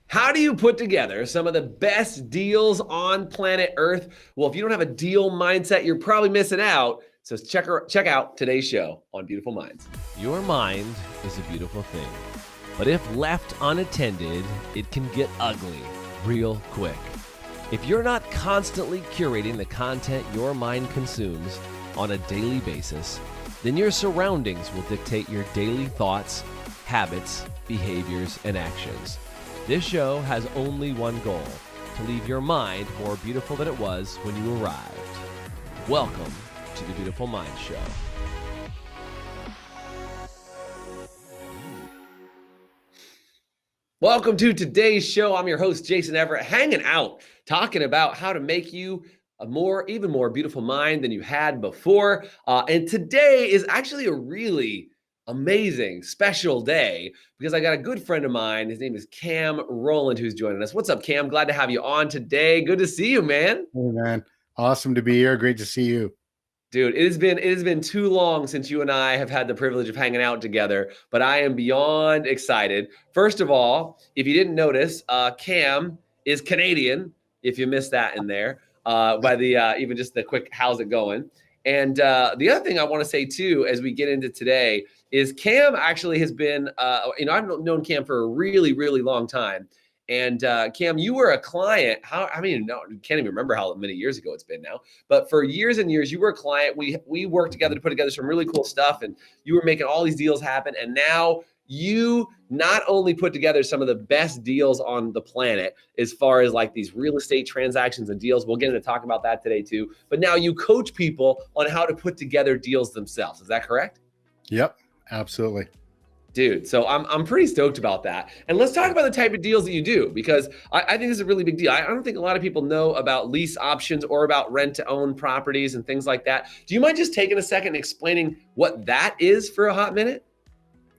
How do you put together some of the best deals on planet Earth? Well, if you don't have a deal mindset, you're probably missing out. So check out today's show on Beautiful Minds. Your mind is a beautiful thing, but if left unattended, it can get ugly real quick. If you're not constantly curating the content your mind consumes on a daily basis, then your surroundings will dictate your daily thoughts, habits, behaviors, and actions. This show has only one goal: to leave your mind more beautiful than it was when you arrived. Welcome to the Beautiful Mind Show. Welcome to today's show. I'm your host, Jason Everett, hanging out, talking about how to make you even more beautiful mind than you had before. And today is actually a really amazing, special day because I got a good friend of mine. His name is Cam Rowland, who's joining us. What's up, Cam? Glad to have you on today. Good to see you, man. Hey, man. Awesome to be here. Great to see you. Dude, it has been too long since you and I have had the privilege of hanging out together, but I am beyond excited. First of all, if you didn't notice, Cam is Canadian, if you missed that in there, by the even just the quick how's it going. And the other thing I want to say too, as we get into today, is Cam actually has been, I've known Cam for a really, really long time. And Cam, you were a client. Can't even remember how many years ago it's been now. But for years and years, you were a client. We worked together to put together some really cool stuff, and you were making all these deals happen. And now you not only put together some of the best deals on the planet as far as like these real estate transactions and deals. We'll get into talking about that today too. But now you coach people on how to put together deals themselves. Is that correct? Yep, absolutely. Dude, so I'm pretty stoked about that. And let's talk about the type of deals that you do, because I think this is a really big deal. I don't think a lot of people know about lease options or about rent-to-own properties and things like that. Do you mind just taking a second and explaining what that is for a hot minute?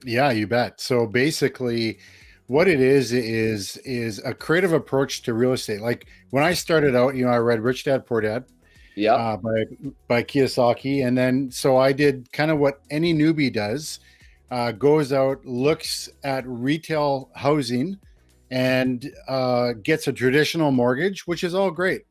Yeah, you bet. So basically what it is a creative approach to real estate. Like when I started out, I read Rich Dad Poor Dad by Kiyosaki. And then so I did kind of what any newbie does. Goes out, looks at retail housing and gets a traditional mortgage, which is all great.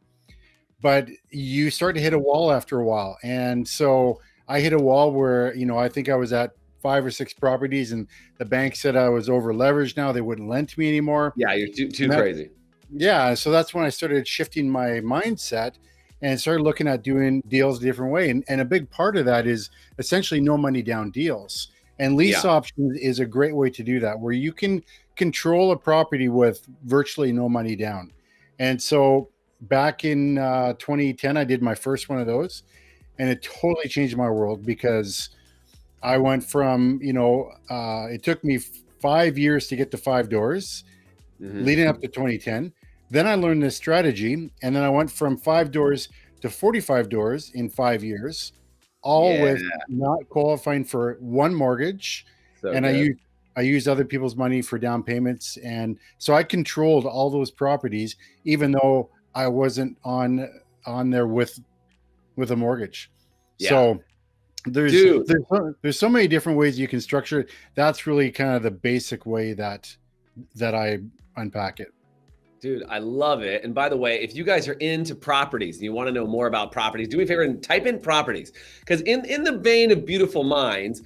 But you start to hit a wall after a while. And so I hit a wall where, I think I was at 5 or 6 properties and the bank said I was over leveraged now. They wouldn't lend to me anymore. Yeah, you're too crazy. Yeah. So that's when I started shifting my mindset and started looking at doing deals a different way. And a big part of that is essentially no money down deals. And lease options is a great way to do that, where you can control a property with virtually no money down. And so back in 2010, I did my first one of those, and it totally changed my world because I went from, it took me 5 years to get to 5 doors leading up to 2010. Then I learned this strategy, and then I went from 5 doors to 45 doors in 5 years. With not qualifying for one mortgage. And I used other people's money for down payments. And so I controlled all those properties, even though I wasn't on there with a mortgage. Yeah. So there's so many different ways you can structure it. That's really kind of the basic way that I unpack it. Dude, I love it. And by the way, if you guys are into properties and you want to know more about properties, do me a favor and type in properties. Because in the vein of Beautiful Minds,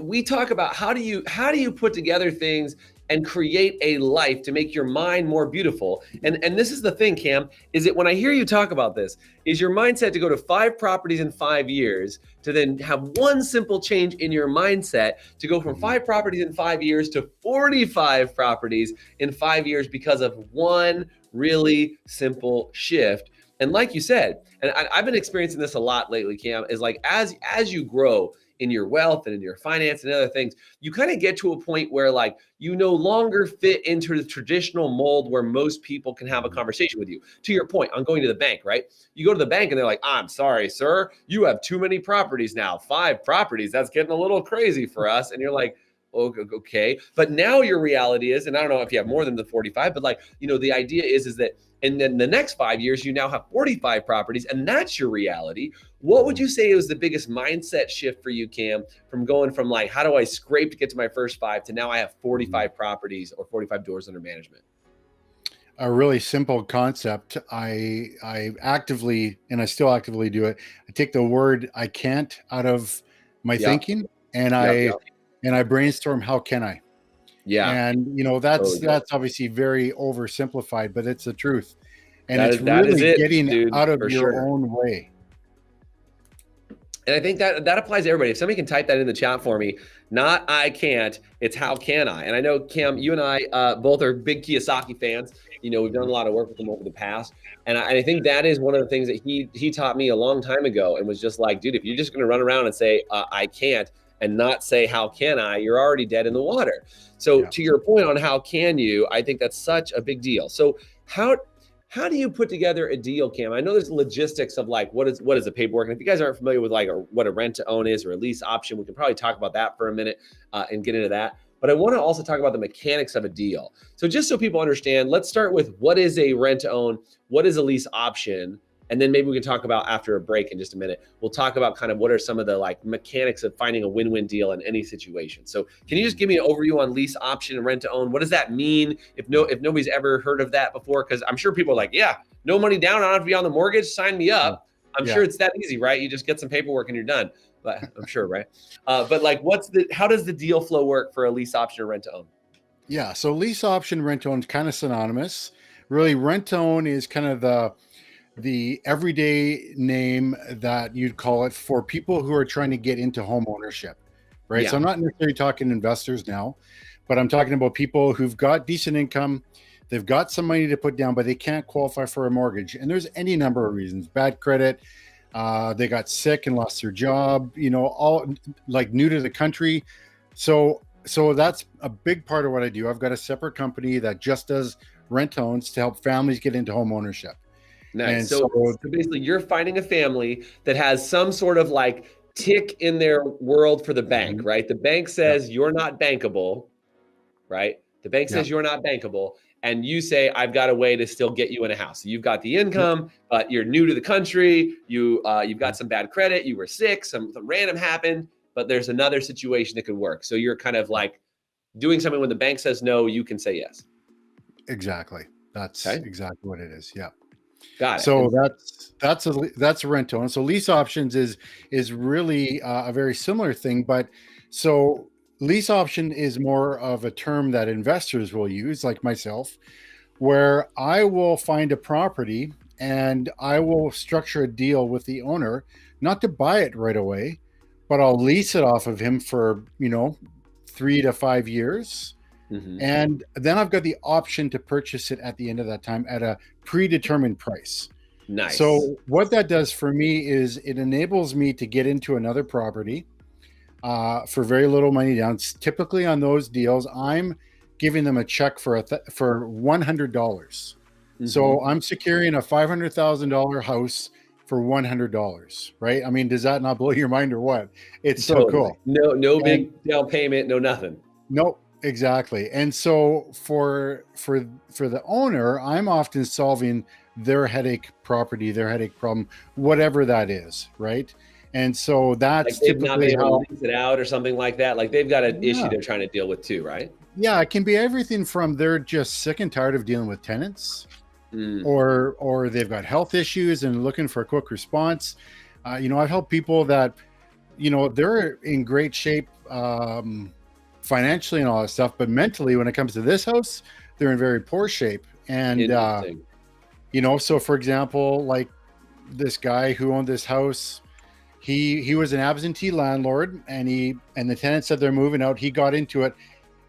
we talk about how do you put together things and create a life to make your mind more beautiful. And this is the thing, Cam, is that when I hear you talk about this, is your mindset to go to 5 properties in 5 years, to then have one simple change in your mindset to go from 5 properties in 5 years to 45 properties in 5 years because of one really simple shift. And like you said, and I've been experiencing this a lot lately, Cam, is like as you grow in your wealth and in your finance and other things, you kind of get to a point where like you no longer fit into the traditional mold where most people can have a conversation with you. To your point on going to the bank, right? You go to the bank and they're like, I'm sorry, sir, you have too many properties now. 5 properties, that's getting a little crazy for us. And you're like, okay. But now your reality is, and I don't know if you have more than the 45, but like, the idea is that, and then the next 5 years, you now have 45 properties, and that's your reality. What would you say was the biggest mindset shift for you, Cam, from going from like, how do I scrape to get to my first 5 to now I have 45 properties or 45 doors under management? a really simple concept. I actively, and I still actively do it. I take the word "I can't" out of my Yep. thinking, and Yep. I Yep. and I brainstorm, how can I? Yeah. And Totally good. that's obviously very oversimplified, but it's the truth. And That it's is really it, getting dude, out of for your sure. own way. And I think that applies to everybody. If somebody can type that in the chat for me, not I can't, it's how can I? And I know, Cam, you and I both are big Kiyosaki fans. You know, we've done a lot of work with him over the past. And I think that is one of the things that he taught me a long time ago, and was just like, dude, if you're just going to run around and say, I can't, and not say, how can I, you're already dead in the water. So Yeah. to your point on how can you, I think that's such a big deal. So how do you put together a deal, Cam? I know there's logistics of like, what is the paperwork? And if you guys aren't familiar with like what a rent to own is or a lease option, we can probably talk about that for a minute and get into that. But I want to also talk about the mechanics of a deal. So just so people understand, let's start with what is a rent to own? What is a lease option? And then maybe we can talk about, after a break in just a minute, we'll talk about kind of what are some of the like mechanics of finding a win-win deal in any situation. So can you just give me an overview on lease option and rent to own? What does that mean if nobody's ever heard of that before? Because I'm sure people are like, yeah, no money down, I don't have to be on the mortgage, sign me up. I'm sure it's that easy, right? You just get some paperwork and you're done. But I'm sure, right? But like, how does the deal flow work for a lease option or rent to own? Yeah. So lease option, rent to own is kind of synonymous. Really, rent to own is kind of the everyday name that you'd call it for people who are trying to get into home ownership, right? Yeah. So I'm not necessarily talking investors now, but I'm talking about people who've got decent income, they've got some money to put down, but they can't qualify for a mortgage. And there's any number of reasons: bad credit, they got sick and lost their job, all like new to the country. So that's a big part of what I do. I've got a separate company that just does rent owns to help families get into home ownership. Nice. And So basically, you're finding a family that has some sort of like tick in their world for the bank, Mhm. right? The bank says you're not bankable, right? The bank Yeah. says you're not bankable, and you say, I've got a way to still get you in a house. So you've got the income, but you're new to the country. You've got some bad credit. You were sick. Something random happened, but there's another situation that could work. So you're kind of like doing something when the bank says no, you can say yes. Exactly. That's Okay. exactly what it is. Yeah. Got it. So that's a rent to own. So lease options is really a very similar thing, but so lease option is more of a term that investors will use, like myself, where I will find a property and I will structure a deal with the owner, not to buy it right away, but I'll lease it off of him for 3 to 5 years. Mhm. And then I've got the option to purchase it at the end of that time at a predetermined price. Nice. So what that does for me is it enables me to get into another property for very little money down. Typically on those deals, I'm giving them a check for $100. So I'm securing a $500,000 house for $100, right? I mean, does that not blow your mind or what? It's so Totally. cool. No And big down payment, no nothing. nope, exactly. And so for the owner, I'm often solving their headache property, their headache problem, whatever that is, right? And so Like that's they've not been typically able to how, lease it out or something like that. Like they've got an issue yeah, they're trying to deal with too, right? yeah, it can be everything from they're just sick and tired of dealing with tenants, Mm. or they've got health issues and looking for a quick response. I've helped people that, they're in great shape financially and all that stuff, but mentally, when it comes to this house, they're in very poor shape. And Interesting. so for example, like this guy who owned this house, he was an absentee landlord, and the tenant said they're moving out. He got into it,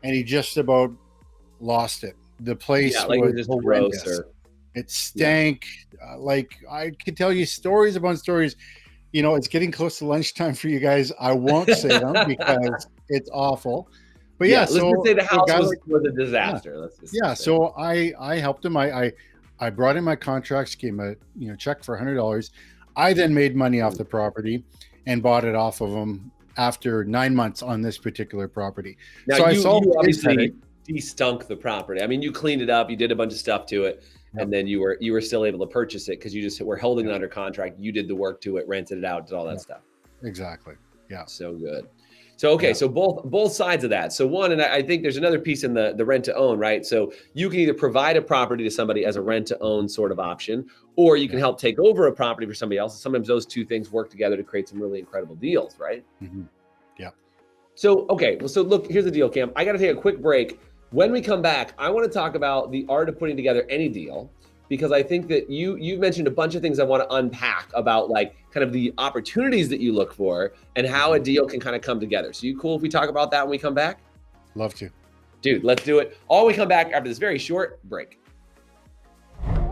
and he just about lost it. The place Yeah, like it was was just gross horrendous. or It stank. Like I could tell you stories upon stories. It's getting close to lunchtime for you guys. I won't say them because it's awful. But yeah, yeah. Let's just so say the a house guy was like, was a yeah, disaster. Let's just yeah. say. So I helped him. I brought in my contracts, gave him a check for $100. I then made money off the property and bought it off of him after 9 months on this particular property. Now So I you solved his obviously headache. de-stunk the property. I mean, you cleaned it up, you did a bunch of stuff to it, Yep. and then you were still able to purchase it because you just were holding it Yep. under contract. You did the work to it, rented it out, did all that Yep. stuff. Exactly. Yeah. So good. So, okay, Yeah. so both sides of that. So one, and I think there's another piece in the rent to own, right? So you can either provide a property to somebody as a rent to own sort of option, or you can Yeah. help take over a property for somebody else. And sometimes those two things work together to create some really incredible deals, right? Mhm. Yeah. So, okay, well, so look, here's the deal, Cam. I got to take a quick break. When we come back, I want to talk about the art of putting together any deal, because I think that you've mentioned a bunch of things I want to unpack about, like, kind of the opportunities that you look for and how a deal can kind of come together. So you cool if we talk about that when we come back? Love to. Dude, let's do it. All we come back after this very short break.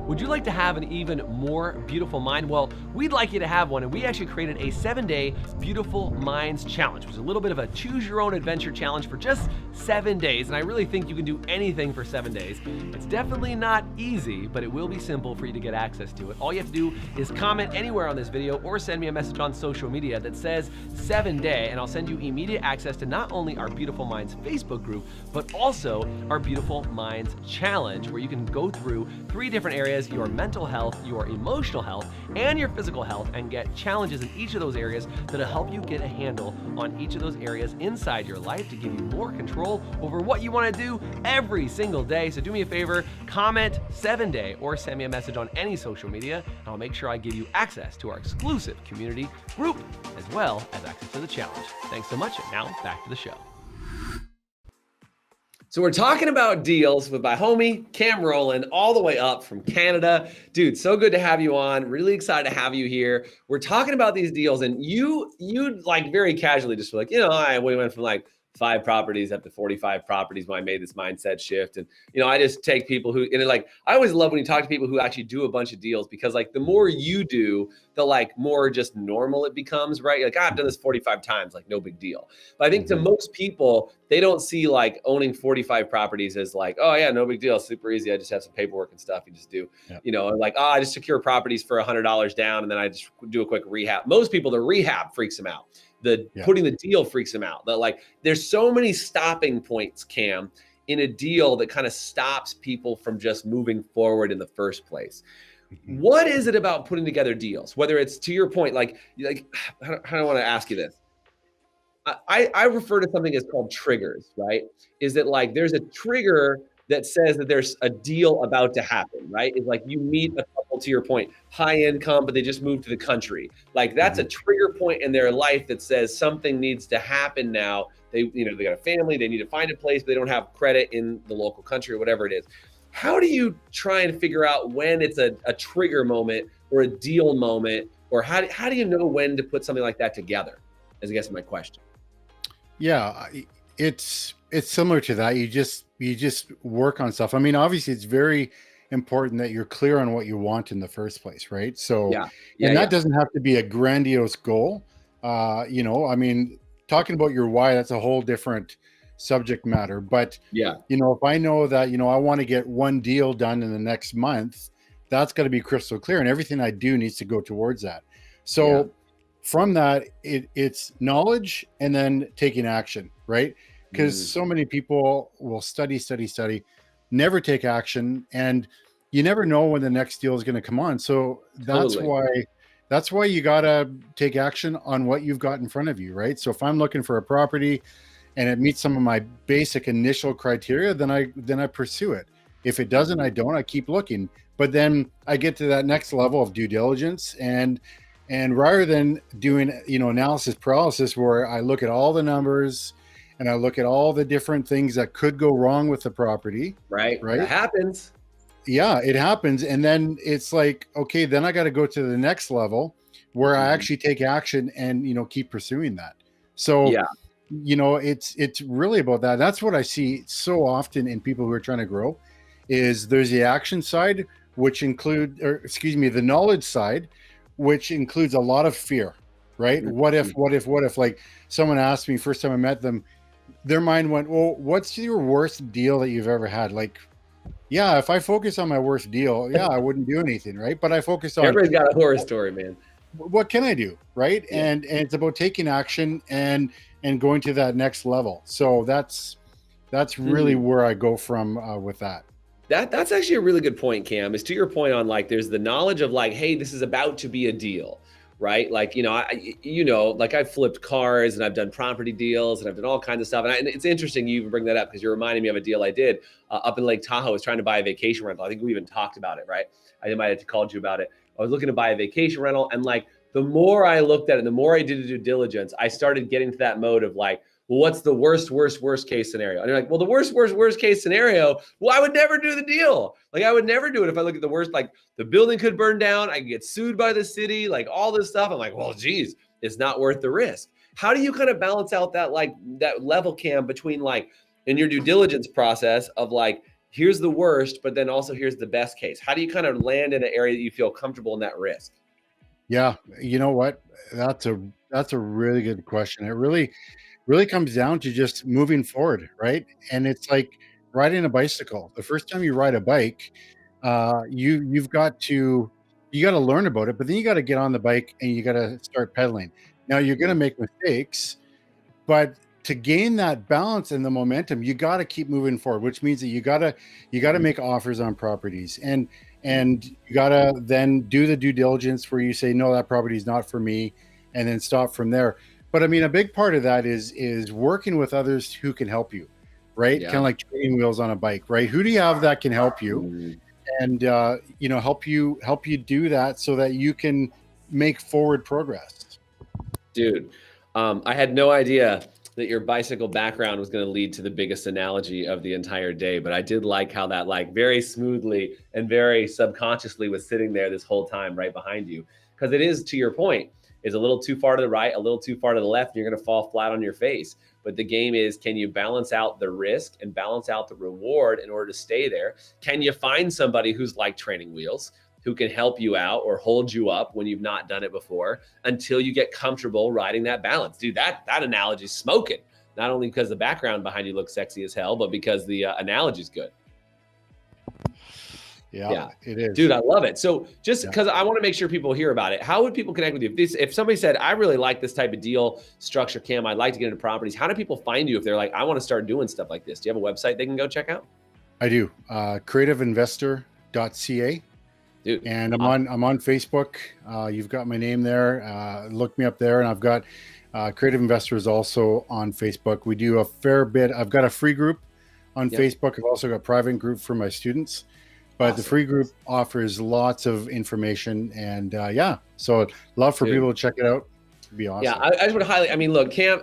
Would you like to have an even more beautiful mind? Well, we'd like you to have one, and we actually created a 7-day Beautiful Minds Challenge, which is a little bit of a choose your own adventure challenge for just 7 days. And I really think you can do anything for 7 days. It's definitely not easy, but it will be simple for you to get access to it. All you have to do is comment anywhere on this video or send me a message on social media that says 7-day, and I'll send you immediate access to not only our Beautiful Minds Facebook group, but also our Beautiful Minds Challenge, where you can go through 3 different areas: your mental health, your emotional health, and your physical health, and get challenges in each of those areas that'll help you get a handle on each of those areas inside your life to give you more control over what you want to do every single day. So do me a favor, comment 7-day or send me a message on any social media, and I'll make sure I give you access to our exclusive community group as well as access to the challenge. Thanks so much, and now back to the show. So we're talking about deals with my homie, Cam Rowland, all the way up from Canada. Dude, so good to have you on. Really excited to have you here. We're talking about these deals, and you like very casually just were like, we went from like 5 properties up to 45 properties when I made this mindset shift. And, I just take people who, and like, I always love when you talk to people who actually do a bunch of deals, because like the more you do, the like more just normal it becomes, right? You're like, I've done this 45 times, like no big deal. But I think to most people, they don't see like owning 45 properties as like, oh yeah, no big deal, super easy. I just have some paperwork and stuff. You just do, like, I just secure properties for $100 down, and then I just do a quick rehab. Most people, the rehab freaks them out. Putting the deal freaks them out. That like, there's so many stopping points, Cam, in a deal that kind of stops people from just moving forward in the first place. What is it about putting together deals? Whether it's, to your point, like how do I want to ask you this? I refer to something as called triggers, right? Is that like there's a trigger that says that there's a deal about to happen, right? It's like you meet a couple, to your point, high income, but they just moved to the country. Like that's a trigger point in their life that says something needs to happen now. They got a family, they need to find a place, but they don't have credit in the local country or whatever it is. How do you try and figure out when it's a trigger moment or a deal moment, or how do you know when to put something like that together? As I guess my question. Yeah, it's similar to that. You just work on stuff. I mean, obviously it's very important that you're clear on what you want in the first place, right? So that doesn't have to be a grandiose goal. I mean, talking about your why, that's a whole different subject matter. But if I know that, I want to get one deal done in the next month, that's got to be crystal clear, and everything I do needs to go towards that. So from that, it's knowledge and then taking action, right? Because so many people will study, never take action, and you never know when the next deal is going to come on. So that's why you got to take action on what you've got in front of you, right? So if I'm looking for a property and it meets some of my basic initial criteria, then I pursue it. If it doesn't, I don't. I keep looking. But then I get to that next level of due diligence, and rather than doing analysis paralysis, where I look at all the numbers and I look at all the different things that could go wrong with the property. Right. That happens. Yeah, it happens. And then it's like, okay, then I got to go to the next level where I actually take action and, keep pursuing that. So, it's really about that. That's what I see so often in people who are trying to grow, is there's the action side, the knowledge side, which includes a lot of fear, right? What if, like someone asked me first time I met them, their mind went, well, what's your worst deal that you've ever had? Like, yeah, if I focus on my worst deal, I wouldn't do anything, right? But I focused on, everybody's got a horror story, man. What can I do, right? And it's about taking action and going to that next level. So that's really where I go from with that. That's actually a really good point, Cam. Is to your point on like, there's the knowledge of like, hey, this is about to be a deal, right? Like, like I've flipped cars and I've done property deals and I've done all kinds of stuff. And it's interesting you even bring that up because you're reminding me of a deal I did up in Lake Tahoe. I was trying to buy a vacation rental. I think we even talked about it, right? I might have called you about it. I was looking to buy a vacation rental, and like the more I looked at it, the more I did due diligence, I started getting to that mode of like, well, what's the worst case scenario? And you're like, well, the worst case scenario, well, I would never do the deal. Like I would never do it if I look at the worst, like the building could burn down, I could get sued by the city, like all this stuff. I'm like, well, geez, it's not worth the risk. How do you kind of balance out that, like that level, Cam, between like in your due diligence process of like, here's the worst, but then also here's the best case? How do you kind of land in an area that you feel comfortable in that risk? Yeah, you know what? That's a really good question. It really comes down to just moving forward, right? And it's like riding a bicycle. The first time you ride a bike, you've got to learn about it, but then you got to get on the bike and you got to start pedaling. Now you're going to make mistakes, but to gain that balance and the momentum, you got to keep moving forward, which means that you got to make offers on properties, and you got to then do the due diligence where you say, no, that property is not for me, and then stop from there. But I mean, a big part of that is working with others who can help you, right? Yeah. Kind of like training wheels on a bike, right? Who do you have that can help you, and help you do that so that you can make forward progress? Dude, I had no idea that your bicycle background was going to lead to the biggest analogy of the entire day, but I did like how that like very smoothly and very subconsciously was sitting there this whole time right behind you. Because it is, to your point, is a little too far to the right, a little too far to the left, and you're going to fall flat on your face. But the game is, can you balance out the risk and balance out the reward in order to stay there? Can you find somebody who's like training wheels, who can help you out or hold you up when you've not done it before until you get comfortable riding that balance? Dude, that analogy is smoking. Not only because the background behind you looks sexy as hell, but because the analogy is good. Yeah, it is. Dude, I love it. So just because I want to make sure people hear about it, how would people connect with you? If somebody said, I really like this type of deal structure, Cam, I'd like to get into properties, how do people find you if they're like, I want to start doing stuff like this? Do you have a website they can go check out? I do. Creativeinvestor.ca. Dude, and I'm on Facebook. You've got my name there. Look me up there, and I've got Creative Investors also on Facebook. We do a fair bit. I've got a free group on Facebook. I've also got a private group for my students, but the free group offers lots of information, and so I'd love for people to check it out. It'd be awesome. Yeah, I just would highly. I mean, look, Cam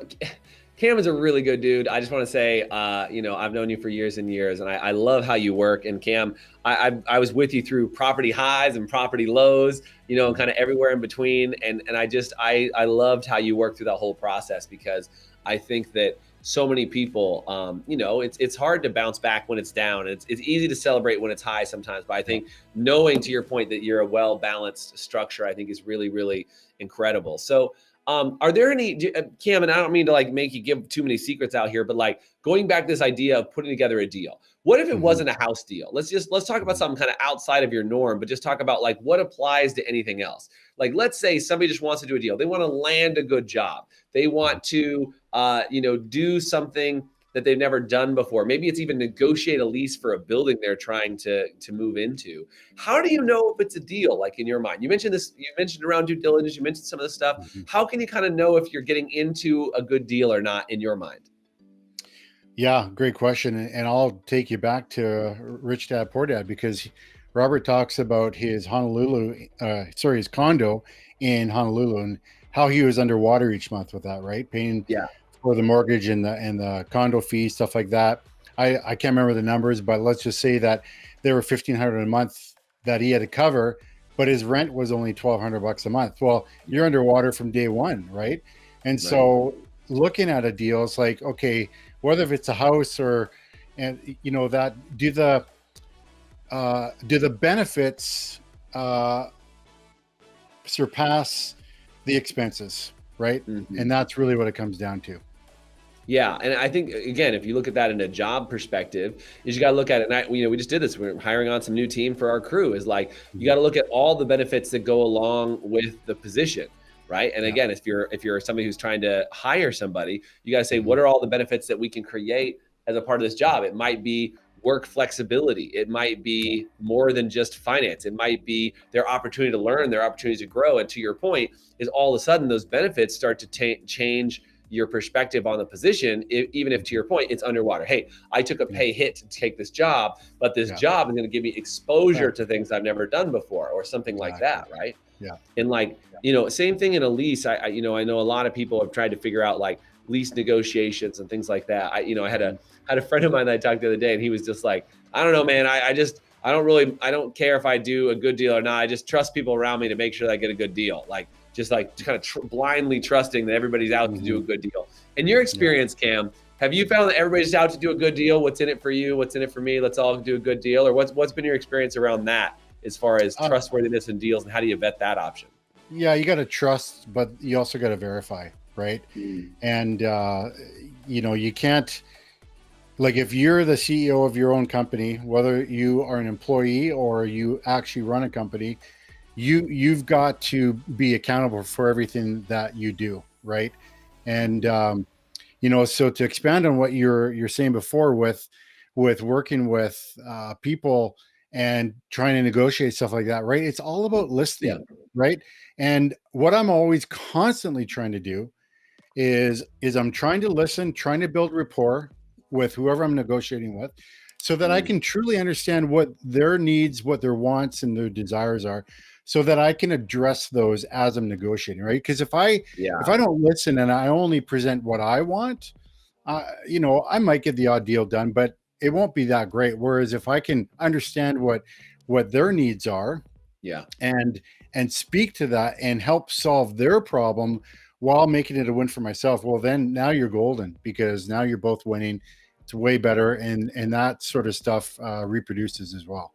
is a really good dude. I just want to say, I've known you for years and years, and I love how you work. And Cam, I was with you through property highs and property lows, kind of everywhere in between. And I loved how you worked through that whole process, because I think that so many people, it's hard to bounce back when it's down. It's easy to celebrate when it's high sometimes. But I think knowing, to your point, that you're a well-balanced structure, I think is really, really incredible. So, are there any, Cam, and I don't mean to like make you give too many secrets out here, but like going back to this idea of putting together a deal, what if it wasn't a house deal? Let's talk about something kind of outside of your norm, but just talk about like what applies to anything else. Like, let's say somebody just wants to do a deal. They want to land a good job. They want to, do something that they've never done before. Maybe it's even negotiate a lease for a building they're trying to move into. How do you know if it's a deal, like in your mind? You mentioned this, you mentioned around due diligence, you mentioned some of this stuff. How can you kind of know if you're getting into a good deal or not in your mind? Yeah, great question. And I'll take you back to Rich Dad Poor Dad, because Robert talks about his his condo in Honolulu, and how he was underwater each month with that, right? Paying for the mortgage and the condo fees, stuff like that. I can't remember the numbers, but let's just say that there were $1,500 a month that he had to cover, but his rent was only $1,200 a month. Well, you're underwater from day one, right? And so looking at a deal, it's like, okay, whether if it's a house or, and that do the benefits surpass the expenses, right? And that's really what it comes down to. Yeah, and I think, again, if you look at that in a job perspective, is you got to look at it. And we just did this. We're hiring on some new team for our crew. Is like you got to look at all the benefits that go along with the position, right? And again, if you're somebody who's trying to hire somebody, you got to say, what are all the benefits that we can create as a part of this job? It might be work flexibility. It might be more than just finance. It might be their opportunity to learn, their opportunity to grow. And to your point, is all of a sudden those benefits start to change your perspective on the position, even if, to your point, it's underwater. Hey, I took a pay hit to take this job, but this job is going to give me exposure to things I've never done before, or something like that, right? Yeah. And like, you know, same thing in a lease. I know a lot of people have tried to figure out like lease negotiations and things like that. I had a friend of mine that I talked to the other day, and he was just like, I don't know, man. I don't care if I do a good deal or not. I just trust people around me to make sure that I get a good deal. Like, just like kind of blindly trusting that everybody's out to do a good deal. In your experience, Cam, have you found that everybody's out to do a good deal? What's in it for you? What's in it for me? Let's all do a good deal. Or what's been your experience around that as far as trustworthiness and deals, and how do you vet that option? Yeah, you got to trust, but you also got to verify, right? And, you know, you can't, like, if you're the CEO of your own company, whether you are an employee or you actually run a company, you've got to be accountable for everything that you do, right? And you know, so to expand on what you're saying before with working with people and trying to negotiate stuff like that, right? It's all about listening, right? And what I'm always constantly trying to do is I'm trying to listen, trying to build rapport with whoever I'm negotiating with, so that I can truly understand what their needs, what their wants and their desires are, so that I can address those as I'm negotiating, right? Because if I don't listen and I only present what I want, you know, I might get the odd deal done, but it won't be that great. Whereas if I can understand what their needs are, and speak to that and help solve their problem while making it a win for myself, well, then now you're golden, because now you're both winning. It's way better, and that sort of stuff reproduces as well.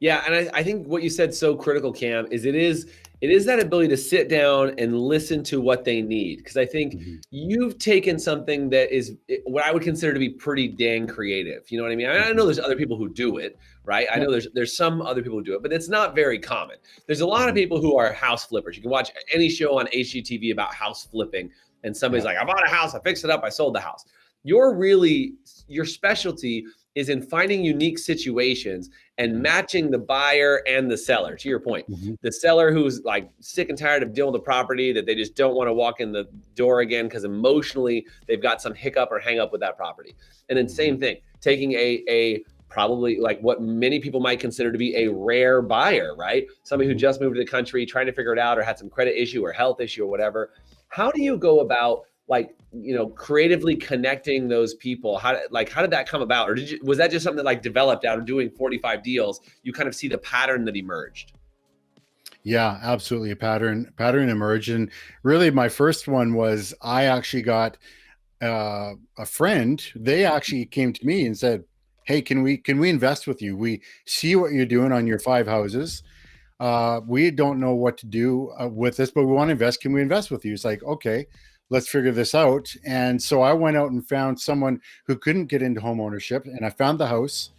Yeah, and I think what you said so critical, Cam, is it is that ability to sit down and listen to what they need. Because I think you've taken something that is what I would consider to be pretty dang creative. You know what I mean? I know there's other people who do it, right? I know there's some other people who do it, but it's not very common. There's a lot of people who are house flippers. You can watch any show on HGTV about house flipping, and somebody's like, I bought a house, I fixed it up, I sold the house. Your specialty is in finding unique situations and matching the buyer and the seller. To your point, the seller who's like sick and tired of dealing with the property, that they just don't want to walk in the door again because emotionally they've got some hiccup or hang up with that property. And then same thing, taking a probably like what many people might consider to be a rare buyer, right? Somebody who just moved to the country, trying to figure it out, or had some credit issue or health issue or whatever. How do you go about, like, you know, creatively connecting those people? How did that come about? Or was that just something that like developed out of doing 45 deals? You kind of see the pattern that emerged. Yeah, absolutely. A pattern emerged. And really my first one was, I actually got a friend. They actually came to me and said, hey, can we invest with you? We see what you're doing on your 5 houses. We don't know what to do with this, but we want to invest. Can we invest with you? It's like, okay, let's figure this out. And so I went out and found someone who couldn't get into home ownership, and I found the house,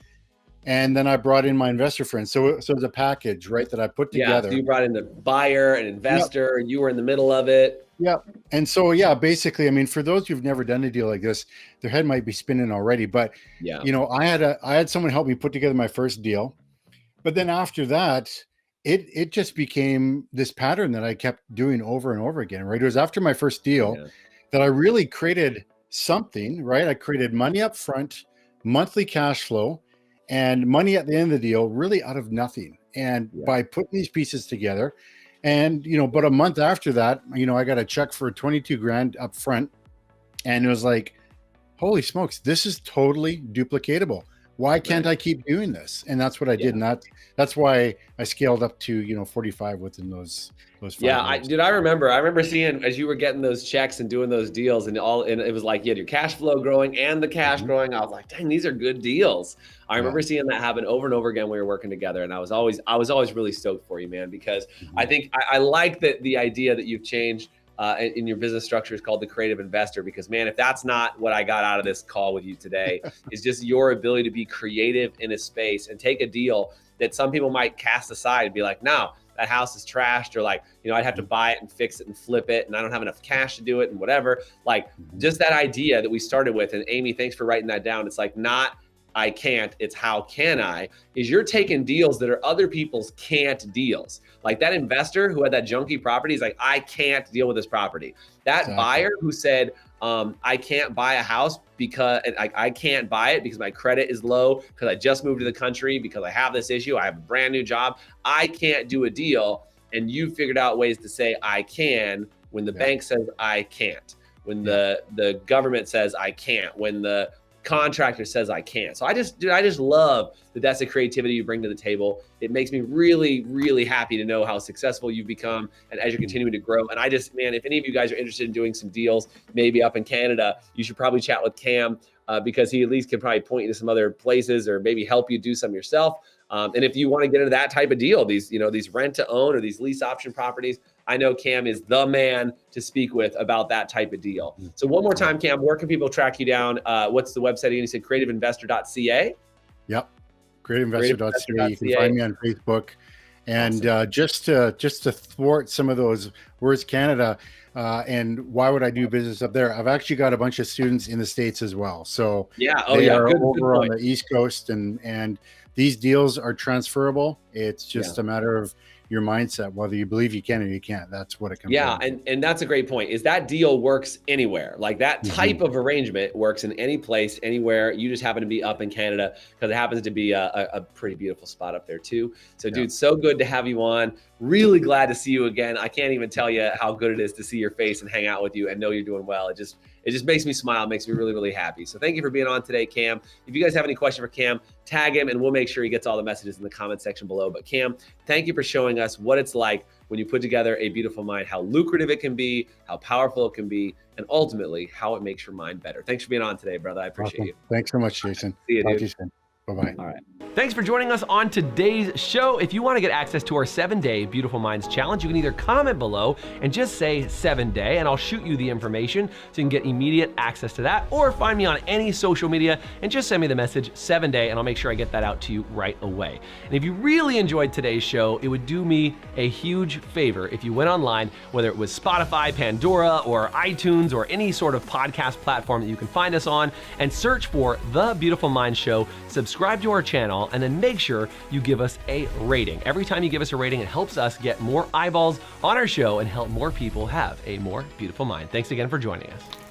and then I brought in my investor friend. So it's a package, right, that I put together. So you brought in the buyer and investor, and you were in the middle of it. Yeah. And so, basically, I mean, for those who've never done a deal like this, their head might be spinning already, but you know, I had someone help me put together my first deal. But then after that, it just became this pattern that I kept doing over and over again, right? It was after my first deal that I really created something, right? I created money up front, monthly cash flow, and money at the end of the deal, really out of nothing. And by putting these pieces together, and, you know, but a month after that, you know, I got a check for 22 grand up front, and it was like, holy smokes, this is totally duplicatable. Why can't I keep doing this? And that's what I did. And that's why I scaled up to, you know, 45 within those 5 years. I remember seeing as you were getting those checks and doing those deals, and it was like you had your cash flow growing and the cash growing. I was like, dang, these are good deals. I remember seeing that happen over and over again when we were working together. And I was always really stoked for you, man, because I think I like that the idea that you've changed in your business structure is called the creative investor, because, man, if that's not what I got out of this call with you today, is just your ability to be creative in a space and take a deal that some people might cast aside and be like, no, that house is trashed, or like, you know, I'd have to buy it and fix it and flip it, and I don't have enough cash to do it and whatever. Like just that idea that we started with. And Amy, thanks for writing that down. It's like, not, I can't, it's how can I, is you're taking deals that are other people's can't deals. Like that investor who had that junky property is like, I can't deal with this property. That buyer who said, I can't buy a house because I can't buy it because my credit is low, because I just moved to the country, because I have this issue, I have a brand new job, I can't do a deal. And you figured out ways to say I can when the bank says I can't, when the government says I can't, when the contractor says I can't. So I just love that that's the creativity you bring to the table. It makes me really, really happy to know how successful you've become and as you're continuing to grow. And I just, man, if any of you guys are interested in doing some deals, maybe up in Canada, you should probably chat with Cam because he at least can probably point you to some other places or maybe help you do some yourself. And if you want to get into that type of deal, these rent to own or these lease option properties, I know Cam is the man to speak with about that type of deal. So one more time, Cam, where can people track you down? What's the website again? You said creativeinvestor.ca? Yep. Creativeinvestor.ca. You can find me on Facebook. And just to thwart some of those words, Canada, and why would I do business up there? I've actually got a bunch of students in the States as well. So they are over on the East Coast, and these deals are transferable. It's just a matter of your mindset, whether you believe you can or you can't. That's what it comes down to. And that's a great point, is that deal works anywhere. Like that type of arrangement works in any place, anywhere. You just happen to be up in Canada because it happens to be a pretty beautiful spot up there too. So dude, so good to have you on. Really glad to see you again. I can't even tell you how good it is to see your face and hang out with you and know you're doing well. It just makes me smile, makes me really, really happy. So thank you for being on today, Cam. If you guys have any question for Cam, tag him and we'll make sure he gets all the messages in the comment section below. But Cam, thank you for showing us what it's like when you put together a beautiful mind, how lucrative it can be, how powerful it can be, and ultimately how it makes your mind better. Thanks for being on today, brother. I appreciate you. Thanks so much, Jason. See you, Talk dude. to you soon. Bye-bye. All right. Thanks for joining us on today's show. If you want to get access to our 7-day Beautiful Minds Challenge, you can either comment below and just say 7-day, and I'll shoot you the information so you can get immediate access to that, or find me on any social media and just send me the message 7-day, and I'll make sure I get that out to you right away. And if you really enjoyed today's show, it would do me a huge favor if you went online, whether it was Spotify, Pandora, or iTunes, or any sort of podcast platform that you can find us on, and search for The Beautiful Mind Show, subscribe to our channel, and then make sure you give us a rating. Every time you give us a rating, it helps us get more eyeballs on our show and help more people have a more beautiful mind. Thanks again for joining us.